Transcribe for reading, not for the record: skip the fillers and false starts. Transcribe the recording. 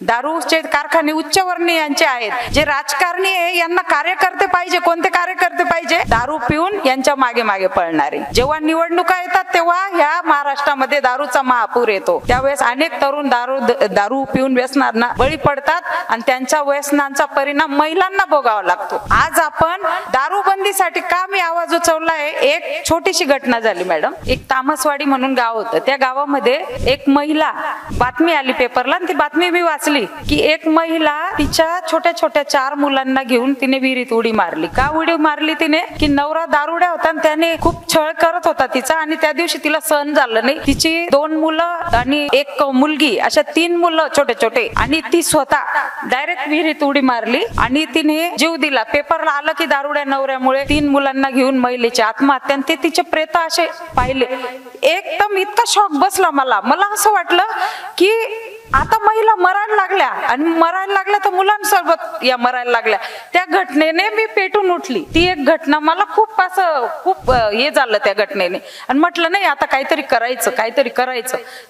दारूचे कारखाने उच्चवर्णीयांचे आहेत, जे राजकारणी आहे यांना कार्यकर्ते पाहिजे. कोणते कार्यकर्ते पाहिजे? दारू पिऊन यांच्या मागे मागे पळणारे. जेव्हा निवडणुका येतात तेव्हा ह्या महाराष्ट्रामध्ये दारूचा महापूर येतो. त्यावेळेस अनेक तरुण दारू पिऊन व्यसनांना बळी पडतात आणि त्यांच्या व्यसनांचा परिणाम महिलांना भोगावा लागतो. आज आपण दारूबंदीसाठी का मी आवाज उचवलाय? एक छोटीशी घटना झाली मॅडम. एक तामसवाडी म्हणून गाव होतं. त्या गावामध्ये एक महिला, बातमी आली पेपरला आणि ती बातमी मी वाचली की एक महिला तिच्या छोट्या छोट्या 4 मुलांना घेऊन तिने विहिरीत उडी मारली. का उडी मारली तिने? की नवरा दारुड्या होता आणि त्याने खूप छळ करत होता तिचा आणि त्या दिवशी तिला सहन झालं नाही. तिची 2 मुलं आणि एक मुलगी, अशा 3 मुलं छोटे छोटे, आणि ती स्वतः डायरेक्ट विहिरीत उडी मारली आणि तिने जीव दिला. पेपरला आलं की दारुड्या नवऱ्यामुळे 3 मुलांना घेऊन महिलेची आत्महत्या. ते तिचे प्रेत असे पाहिले. एकदम इतका शॉक बसला मला असं वाटलं की आता महिला मरायला लागल्या आणि मरायला लागल्या तर मुलांसोबत या मरायला लागल्या. त्या घटनेने मी पेटून उठली. ती एक घटना मला खूप हे झालं त्या घटनेने आणि म्हटलं नाही आता काहीतरी करायचं.